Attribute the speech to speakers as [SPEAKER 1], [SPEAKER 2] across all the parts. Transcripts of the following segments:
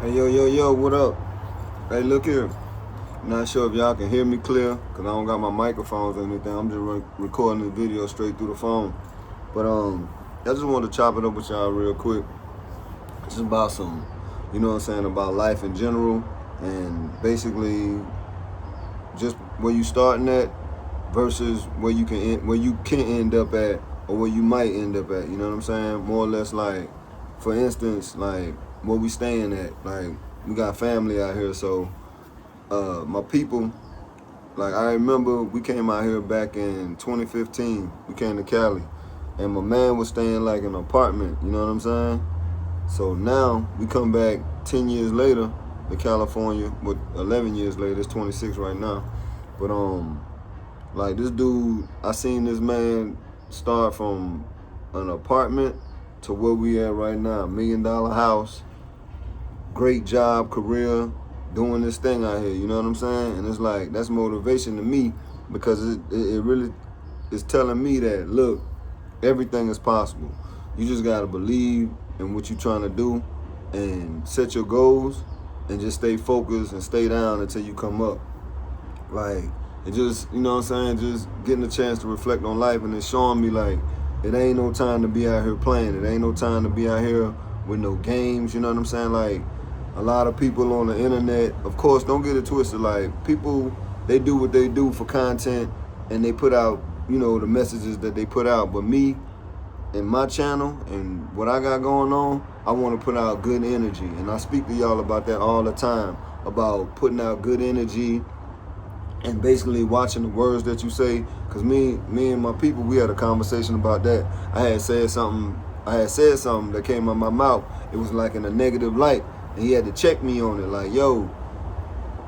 [SPEAKER 1] Hey, yo, what up? Hey, look here. Not sure if y'all can hear me clear, because I don't got my microphones or anything. I'm just recording the video straight through the phone. But, I just wanted to chop it up with y'all real quick. Just about some, about life in general. And basically, just where you starting at versus where you can end up at, or where you might end up at. You know what I'm saying? More or less, like, for instance, like where we staying at. Like, we got family out here, so my people, like, I remember we came out here back in 2015. We came to Cali, and my man was staying like in an apartment. You know what I'm saying? So now we come back 10 years later to California. But 11 years later, it's 26 right now. But like, this dude, I seen this man start from an apartment to where we at right now. $1 million house, great job, career, doing this thing out here. You know what I'm saying? And it's like, that's motivation to me, because it really is telling me that, look, everything is possible. You just gotta believe in what you're trying to do and set your goals and just stay focused and stay down until you come up. Like, it just, you know what I'm saying, just getting a chance to reflect on life, and it's showing me, like, it ain't no time to be out here playing. It ain't no time to be out here with no games. You know what I'm saying? Like, a lot of people on the internet, of course, don't get it twisted. Like, people, they do what they do for content, and they put out, the messages that they put out. But me and my channel and what I got going on, I want to put out good energy. And I speak to y'all about that all the time, about putting out good energy and basically watching the words that you say. Because me and my people, we had a conversation about that. I had said something that came out my mouth. It was like in a negative light, and he had to check me on it. Like, yo,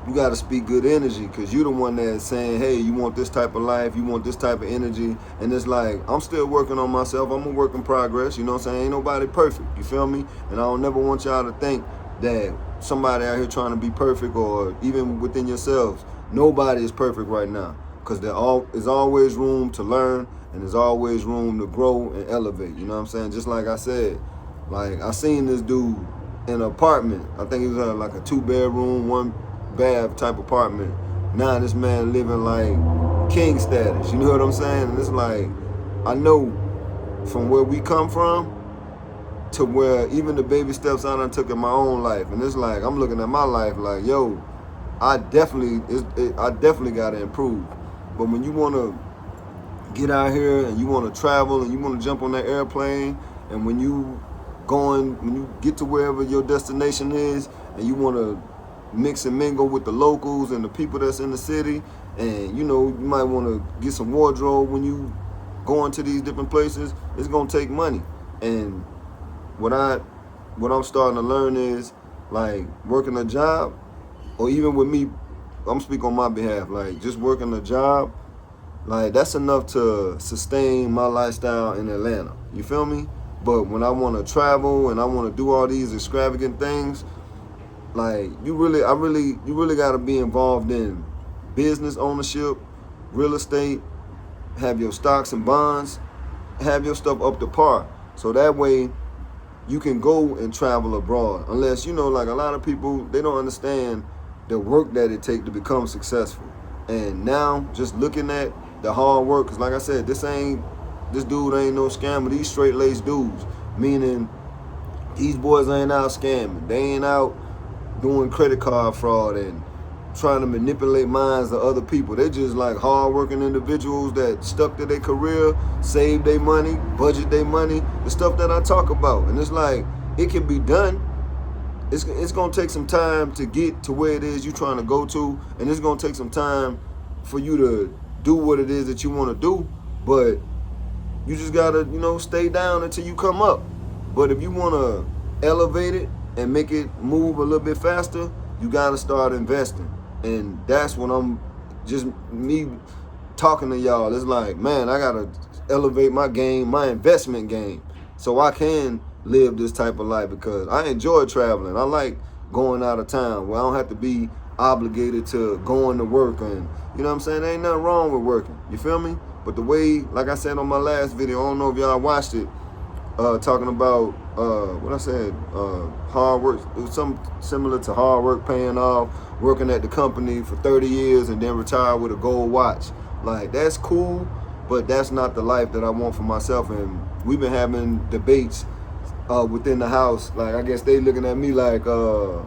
[SPEAKER 1] you got to speak good energy, because you're the one that's saying, hey, you want this type of life, you want this type of energy. And it's like, I'm still working on myself. I'm a work in progress. You know what I'm saying? Ain't nobody perfect. You feel me? And I don't never want y'all to think that somebody out here trying to be perfect, or even within yourselves, nobody is perfect right now, because there's always room to learn, and there's always room to grow and elevate. You know what I'm saying? Just like I said, like, I seen this dude in an apartment. I think it was like a 2-bedroom, 1-bath type apartment. Now this man living like king status. You know what I'm saying? And it's like, I know from where we come from to where even the baby steps I done took in my own life. And it's like, I'm looking at my life like, yo, I definitely got to improve. But when you want to get out here and you want to travel and you want to jump on that airplane, and when you get to wherever your destination is, and you want to mix and mingle with the locals and the people that's in the city, and you might want to get some wardrobe when you going to these different places, it's gonna take money. And what I'm starting to learn is, like, working a job, or even with me, I'm speaking on my behalf, like, just working a job, like, that's enough to sustain my lifestyle in Atlanta. You feel me? But when I want to travel and I want to do all these extravagant things, like, you really got to be involved in business ownership, real estate, have your stocks and bonds, have your stuff up to par, so that way you can go and travel abroad. Unless, like, a lot of people, they don't understand the work that it takes to become successful. And now, just looking at the hard work, because like I said, this dude ain't no scammer. These straight-laced dudes, meaning these boys ain't out scamming. They ain't out doing credit card fraud and trying to manipulate minds of other people. They just like hard-working individuals that stuck to their career, save their money, budget their money, the stuff that I talk about. And it's like, it can be done. It's going to take some time to get to where it is you're trying to go to, and it's going to take some time for you to do what it is that you want to do. But you just got to, stay down until you come up. But if you want to elevate it and make it move a little bit faster, you got to start investing. And that's when I'm just me talking to y'all. It's like, man, I got to elevate my game, my investment game, so I can live this type of life, because I enjoy traveling. I like going out of town where I don't have to be obligated to going to work. And you know what I'm saying? There ain't nothing wrong with working. You feel me? But the way, like I said on my last video, I don't know if y'all watched it, talking about what I said, hard work. It was something similar to hard work paying off, working at the company for 30 years and then retire with a gold watch. Like, that's cool, but that's not the life that I want for myself. And we've been having debates within the house. Like, I guess they looking at me like,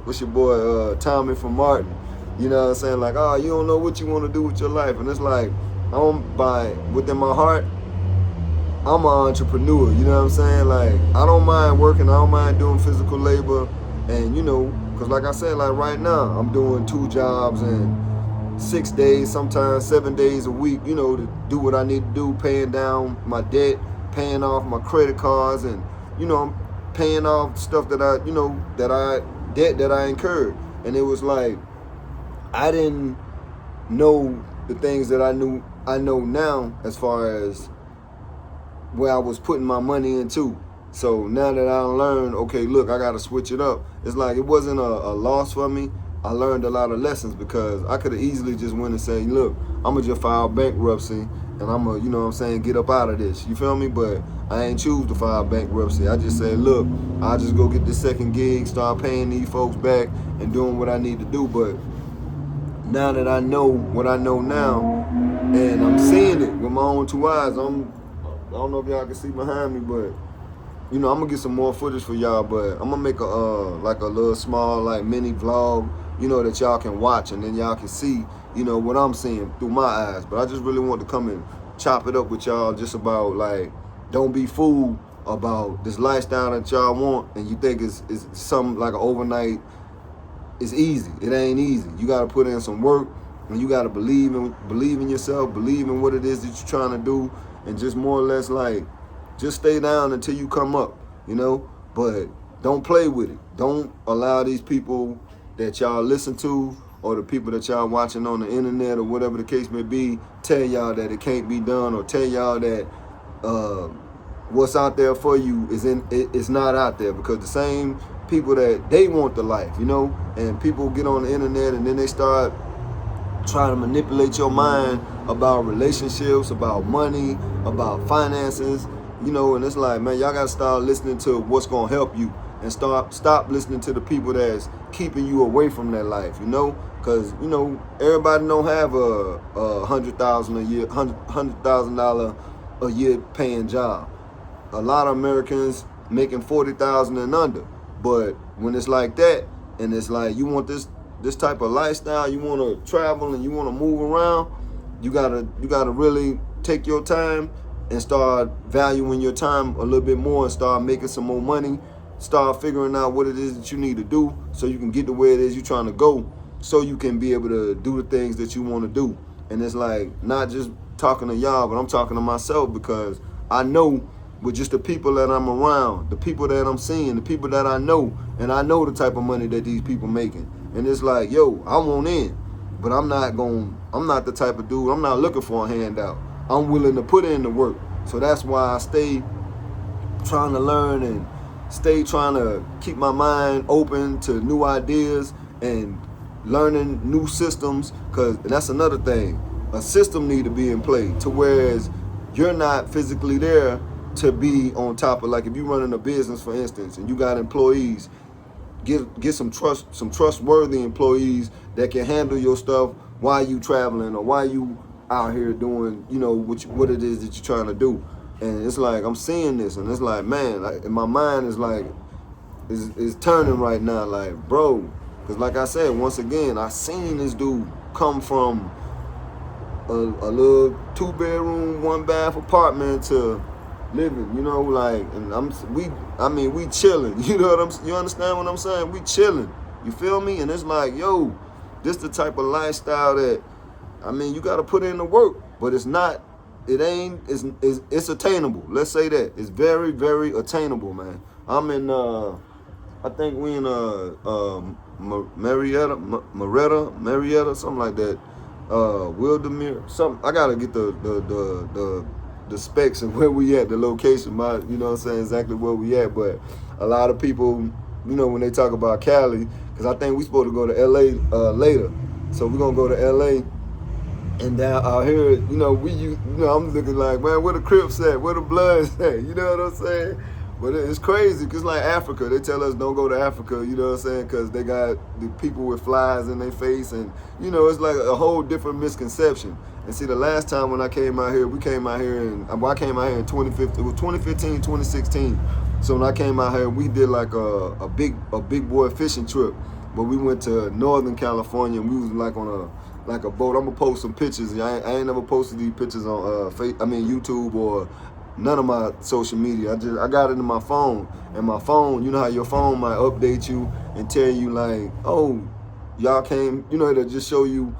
[SPEAKER 1] what's your boy, Tommy from Martin? You know what I'm saying? Like, oh, you don't know what you want to do with your life. And it's like, within my heart, I'm an entrepreneur, you know what I'm saying? Like, I don't mind working, I don't mind doing physical labor. And, you know, because like I said, like right now, I'm doing 2 jobs and 6 days, sometimes 7 days a week, you know, to do what I need to do, paying down my debt, paying off my credit cards, and, you know, I'm paying off stuff that debt that I incurred. And it was like, I didn't know the things that I know now as far as where I was putting my money into. So now that I learned, okay, look, I got to switch it up. It's like, it wasn't a loss for me. I learned a lot of lessons because I could have easily just went and said, look, I'm going to just file bankruptcy and I'm going to, you know what I'm saying, get up out of this. You feel me? But I ain't choose to file bankruptcy. I just said, look, I'll just go get this second gig, start paying these folks back and doing what I need to do. But now that I know what I know now and I'm seeing it with my own 2 eyes, I don't know if y'all can see behind me, but you know, I'm gonna get some more footage for y'all. But I'm gonna make a like a little small like mini vlog, you know, that y'all can watch and then y'all can see, you know, what I'm seeing through my eyes. But I just really want to come and chop it up with y'all just about like, don't be fooled about this lifestyle that y'all want and you think it's something like an overnight. It's easy. It ain't easy. You gotta put in some work and you gotta believe in yourself, believe in what it is that you're trying to do. And just more or less like, just stay down until you come up, you know? But don't play with it. Don't allow these people that y'all listen to or the people that y'all watching on the internet or whatever the case may be, tell y'all that it can't be done or tell y'all that what's out there for you is not out there. Because the same people that they want the life, you know? And people get on the internet and then they start trying to manipulate your mind about relationships, about money, about finances, you know, and it's like, man, y'all gotta start listening to what's gonna help you and stop listening to the people that's keeping you away from that life, you know, because, you know, everybody don't have a $100,000 a year, $100,000 a year paying job. A lot of Americans making 40,000 and under, but when it's like that, and it's like you want this type of lifestyle, you want to travel and you want to move around, you gotta really take your time and start valuing your time a little bit more and start making some more money, start figuring out what it is that you need to do so you can get to where it is you're trying to go, so you can be able to do the things that you want to do. And it's like, not just talking to y'all, but I'm talking to myself, because I know with just the people that I'm around, the people that I'm seeing, the people that I know, and I know the type of money that these people making. And it's like, yo, I want in, but I'm not the type of dude, I'm not looking for a handout. I'm willing to put in the work. So that's why I stay trying to learn and stay trying to keep my mind open to new ideas and learning new systems, because that's another thing. A system need to be in play to whereas you're not physically there to be on top of, like if you're running a business, for instance, and you got employees, get some trustworthy employees that can handle your stuff while you traveling or while you out here doing, you know, what it is that you're trying to do. And it's like, I'm seeing this and it's like, man, and my mind is like, is turning right now, like, bro, because like I said, once again, I seen this dude come from a little 2-bedroom, 1-bath apartment to living, you know, like, and we chilling, you know you understand what I'm saying? We chilling, you feel me? And it's like, yo, this the type of lifestyle that, I mean, you got to put in the work, but it's attainable. Let's say that. It's very, very attainable, man. I'm in, I think we in, Marietta, something like that. Wildermere, something. I got to get the specs and where we at, the location, you know what I'm saying, exactly where we at. But a lot of people, you know, when they talk about Cali, because I think we supposed to go to LA later. So we're going to go to LA. And down out here, you know, I'm looking like, man, where the Crips at? Where the Bloods at? You know what I'm saying? But it's crazy because like Africa, they tell us don't go to Africa, you know what I'm saying? Because they got the people with flies in their face, and you know it's like a whole different misconception. And see, the last time when I came out here, we came out here I came out here in 2015. It was 2015, 2016. So when I came out here, we did like a big boy fishing trip. But we went to Northern California, and we was like on a boat. I'm gonna post some pictures. I ain't never posted these pictures on YouTube or none of my social media. I got it in my phone, and my phone, you know how your phone might update you and tell you like, oh, y'all came, you know, it'll just show you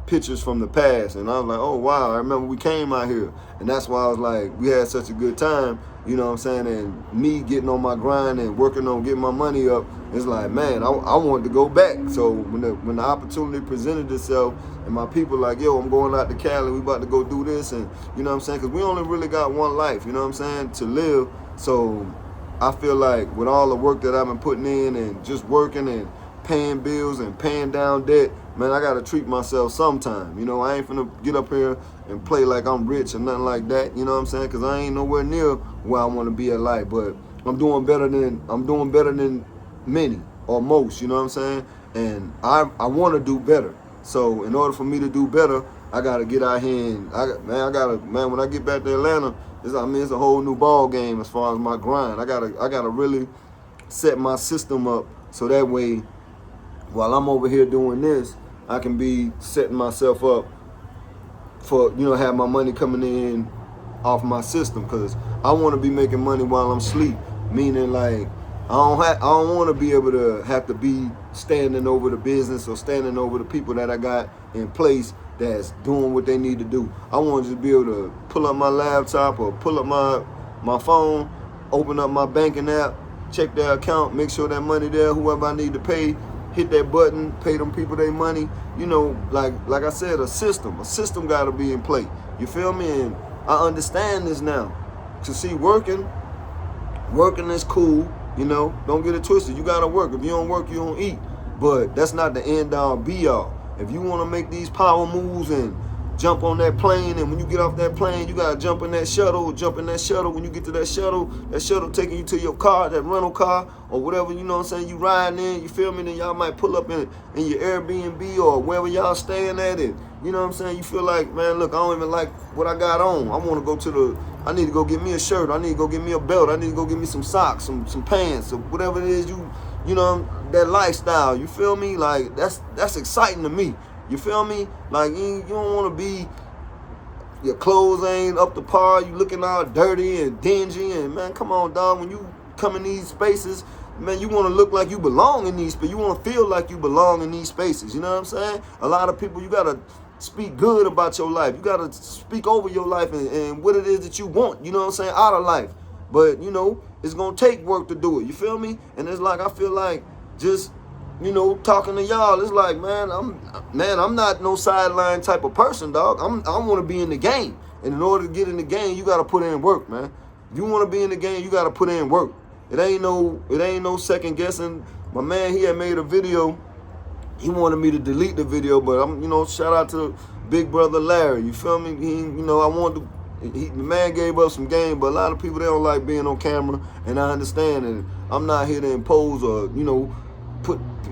[SPEAKER 1] pictures from the past. And I was like, oh wow, I remember we came out here. And that's why I was like, we had such a good time, you know what I'm saying? And me getting on my grind and working on getting my money up, it's like, man, I wanted to go back. So when the opportunity presented itself, and my people like, yo, I'm going out to Cali, we about to go do this, and you know what I'm saying? Because we only really got one life, you know what I'm saying, to live. So I feel like with all the work that I've been putting in and just working and paying bills and paying down debt, man, I gotta treat myself sometime. You know, I ain't finna get up here and play like I'm rich or nothing like that, you know what I'm saying? Because I ain't nowhere near where I want to be at life. But I'm doing better than many or most, you know what I'm saying? And I want to do better. So in order for me to do better, I gotta get out here and when I get back to Atlanta, it's a whole new ball game as far as my grind. I gotta really set my system up so that way, while I'm over here doing this, I can be setting myself up for, you know, have my money coming in off my system, because I want to be making money while I'm asleep. Meaning like I don't want to be able to have to be standing over the business or standing over the people that I got in place that's doing what they need to do. I want to just be able to pull up my laptop or pull up my phone, open up my banking app, check their account, make sure that money there, whoever I need to pay, hit that button, pay them people their money. You know, like I said, a system got to be in play. You feel me? And I understand this now. To see working is cool. You know, don't get it twisted. You got to work. If you don't work, you don't eat. But that's not the end all be all. If you want to make these power moves and jump on that plane, and when you get off that plane, you got to jump in that shuttle. When you get to that shuttle taking you to your car, that rental car, or whatever, you know what I'm saying, you riding in, you feel me? Then y'all might pull up in your Airbnb or wherever y'all staying at it. You know what I'm saying? You feel like, man, look, I don't even like what I got on. I need to go get me a shirt. I need to go get me a belt. I need to go get me some socks, some pants, or whatever it is you know, that lifestyle. You feel me? Like, that's exciting to me. You feel me? Like, you don't want to be, your clothes ain't up to par, you looking all dirty and dingy, and man, come on, dog, when you come in these spaces, man, you want to look like you belong in these spaces. You want to feel like you belong in these spaces. You know what I'm saying? A lot of people, you got to speak good about your life. You got to speak over your life and what it is that you want, you know what I'm saying, out of life. But, you know, it's going to take work to do it. You feel me? And it's like, I feel like just, you know, talking to y'all, it's like, man, I'm not no sideline type of person, dog. I want to be in the game. And in order to get in the game, you got to put in work, man. If you want to be in the game, you got to put in work. It ain't no second guessing. My man, he had made a video. He wanted me to delete the video, but I'm, you know, shout out to big brother Larry. You feel me? He, you know, the man gave up some game, but a lot of people, they don't like being on camera, and I understand. And I'm not here to impose or, you know,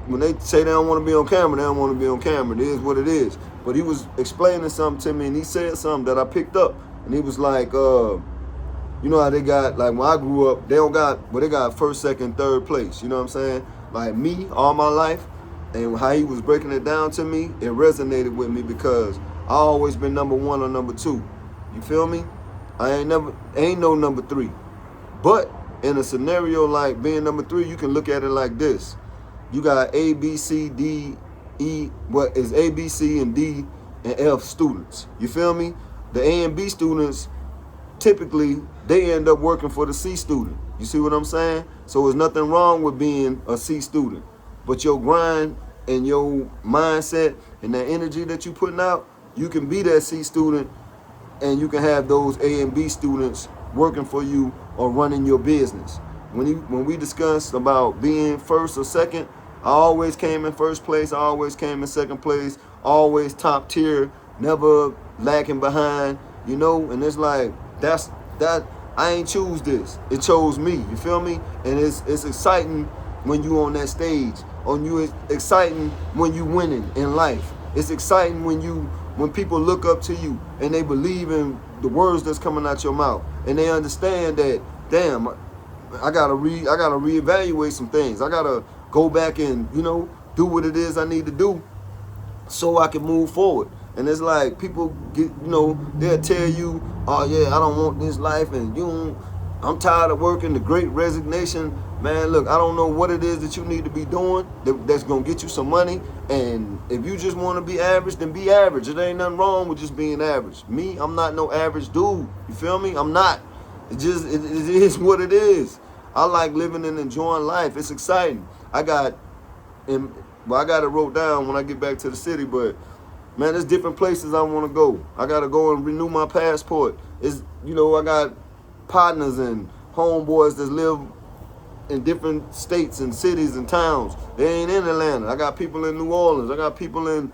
[SPEAKER 1] when they say they don't want to be on camera, they don't want to be on camera. It is what it is. But he was explaining something to me, and he said something that I picked up, and he was like, you know how they got, like when I grew up, they got first, second, third place. You know what I'm saying? Like me, all my life, and how he was breaking it down to me, it resonated with me because I always been number one or number two. You feel me? I ain't no number three. But in a scenario like being number three, you can look at it like this. You got A, B, C, D, E, what is A, B, C, and D, and F students. You feel me? The A and B students, typically, they end up working for the C student. You see what I'm saying? So there's nothing wrong with being a C student. But your grind and your mindset and that energy that you putting out, you can be that C student, and you can have those A and B students working for you or running your business. When we discussed about being first or second, I always came in first place. I always came in second place. Always top tier, never lacking behind. You know, and it's like that I ain't choose this. It chose me. You feel me? And it's exciting when you on that stage. It's exciting when you winning in life. It's exciting when people look up to you and they believe in the words that's coming out your mouth, and they understand that, damn, I gotta reevaluate some things. I gotta go back and, do what it is I need to do so I can move forward. And it's like people get, they'll tell you, oh yeah, I don't want this life, and I'm tired of working, the great resignation. Man, look, I don't know what it is that you need to be doing that's gonna get you some money. And if you just want to be average, then be average. It ain't nothing wrong with just being average. Me, I'm not no average dude. You feel me? I'm not. It is what it is. I like living and enjoying life. It's exciting. I got it wrote down when I get back to the city, but man, there's different places I want to go. I got to go and renew my passport. I got partners and homeboys that live in different states and cities and towns. They ain't in Atlanta. I got people in New Orleans. I got people in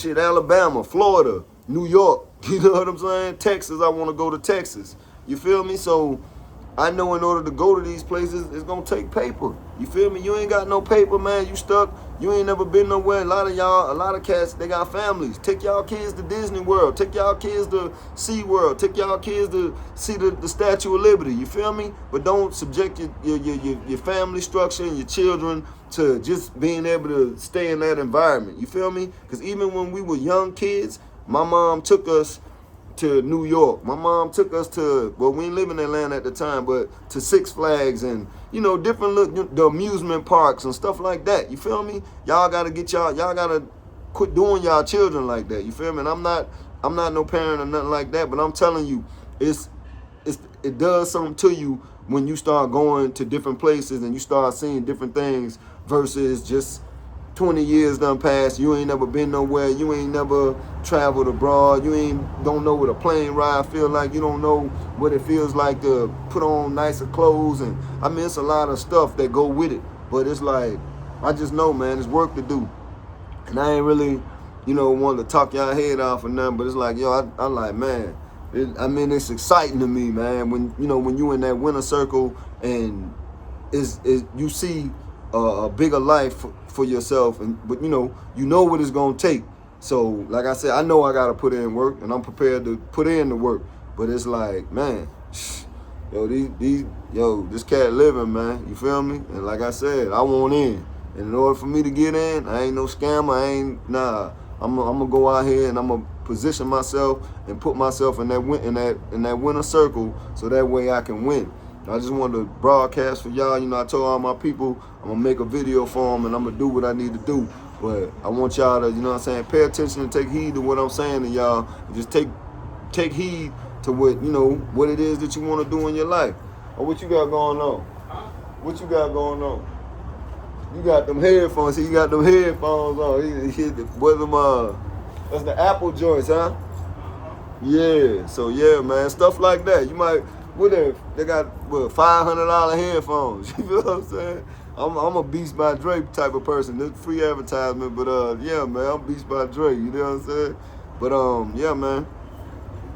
[SPEAKER 1] Alabama, Florida, New York. You know what I'm saying? Texas, I want to go to Texas. You feel me? So I know in order to go to these places, it's going to take paper. You feel me? You ain't got no paper, man. You stuck. You ain't never been nowhere. A lot of cats, they got families. Take y'all kids to Disney World. Take y'all kids to Sea World. Take y'all kids to see the Statue of Liberty. You feel me? But don't subject your family structure and your children to just being able to stay in that environment. You feel me? Because even when we were young kids, my mom took us to New York. My mom took us to, well, we didn't live in Atlanta at the time, but to Six Flags and, different the amusement parks and stuff like that. You feel me? Y'all gotta y'all gotta quit doing y'all children like that. You feel me? And I'm not no parent or nothing like that, but I'm telling you, it does something to you when you start going to different places and you start seeing different things versus just 20 years done passed, you ain't never been nowhere, you ain't never traveled abroad, don't know what a plane ride feel like, you don't know what it feels like to put on nicer clothes, and I mean, it's a lot of stuff that go with it, but it's like, I just know, man, it's work to do, and I ain't really, wanting to talk y'all head off or nothing, but it's like, I'm like, man, it's exciting to me, man, when you in that winner circle, and you see a bigger life for yourself, but you know what it's gonna take. So like I said, I know I gotta put in work, and I'm prepared to put in the work. But it's like, man, this cat living, man. You feel me? And like I said, I want in. And in order for me to get in, I ain't no scammer. I'm gonna go out here and I'm gonna position myself and put myself in that winner circle, so that way I can win. I just wanted to broadcast for y'all. I told all my people I'm going to make a video for them and I'm going to do what I need to do. But I want y'all to, pay attention and take heed to what I'm saying to y'all. And just take heed to what it is that you want to do in your life. Or what you got going on? What you got going on? You got them headphones. See, you got them headphones on. That's the Apple joints, huh? Yeah. So, yeah, man. Stuff like that. You might... What if they got $500 headphones? You feel what I'm saying? I'm a Beats by Dre type of person. This free advertisement, but yeah, man, I'm Beats by Dre. You know what I'm saying? But yeah, man,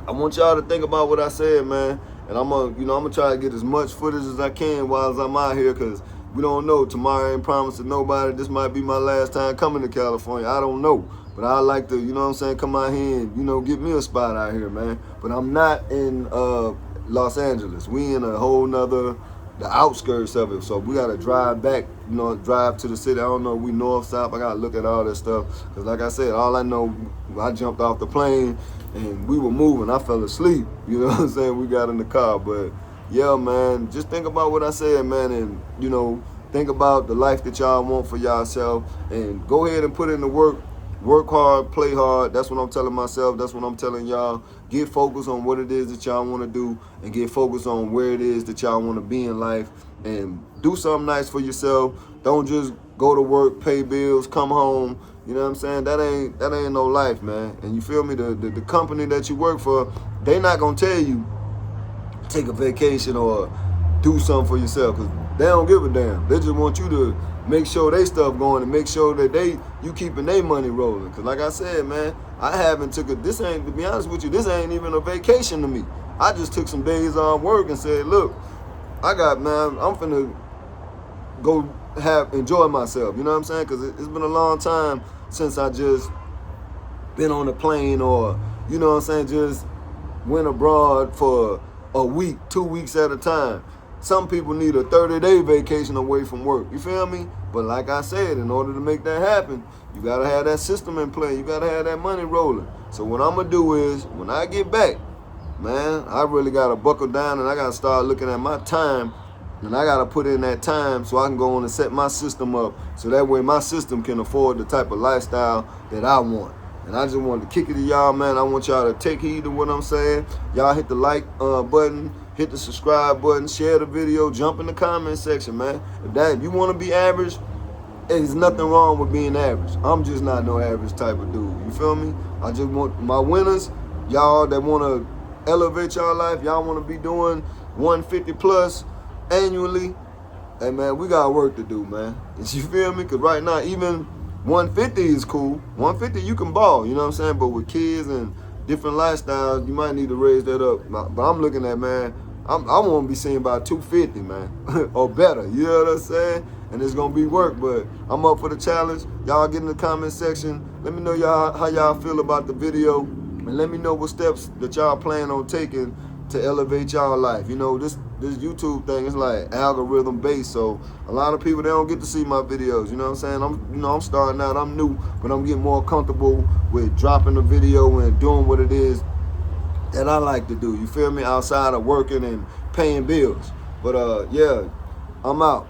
[SPEAKER 1] I want y'all to think about what I said, man. And I'm gonna try to get as much footage as I can while I'm out here, cause we don't know. Tomorrow ain't promising nobody. This might be my last time coming to California. I don't know. But I like to, come out here and, get me a spot out here, man. But I'm not in Los Angeles. We in a whole nother, the outskirts of it. So we gotta drive back, drive to the city. I don't know, we north, south. I gotta look at all that stuff. Cause like I said, all I know, I jumped off the plane and we were moving. I fell asleep. You know what I'm saying? We got in the car. But yeah, man, just think about what I said, man, and think about the life that y'all want for yourself, and go ahead and put in the work. Work hard, play hard. That's what I'm telling myself. That's what I'm telling y'all. Get focused on what it is that y'all want to do, and get focused on where it is that y'all want to be in life, and do something nice for yourself. Don't just go to work, pay bills, come home. You know what I'm saying? That ain't no life, man. And you feel me? The company that you work for, they not gonna tell you take a vacation or do something for yourself, because they don't give a damn. They just want you to make sure they stuff going and make sure that you keeping their money rolling. Because like I said, man, I haven't to be honest with you, this ain't even a vacation to me. I just took some days off work and said, look, I'm finna go enjoy myself. You know what I'm saying? Because it's been a long time since I just been on a plane or, you know what I'm saying, just went abroad for a week, 2 weeks at a time. Some people need a 30-day vacation away from work. You feel me? But like I said, in order to make that happen, you got to have that system in play. You got to have that money rolling. So what I'm going to do is, when I get back, man, I really got to buckle down and I got to start looking at my time. And I got to put in that time so I can go on and set my system up so that way my system can afford the type of lifestyle that I want. And I just wanted to kick it to y'all, man. I want y'all to take heed to what I'm saying. Y'all hit the like button, hit the subscribe button, share the video, jump in the comment section, man. If you want to be average, there's nothing wrong with being average. I'm just not no average type of dude. You feel me? I just want my winners, y'all that want to elevate y'all life, y'all want to be doing 150 plus annually. Hey, man, we got work to do, man. You feel me? Because right now, even 150 is cool. 150, you can ball, you know what I'm saying? But with kids and different lifestyles, you might need to raise that up. But I'm looking at, man, I want to be seeing about 250, man, or better. You know what I'm saying? And it's going to be work, but I'm up for the challenge. Y'all get in the comment section. Let me know how y'all feel about the video. And let me know what steps that y'all plan on taking to elevate y'all life. You know, this YouTube thing is like algorithm based, so a lot of people, they don't get to see my videos. You know what I'm saying? I'm starting out, I'm new, but I'm getting more comfortable with dropping a video and doing what it is that I like to do. You feel me? Outside of working and paying bills. But yeah, I'm out.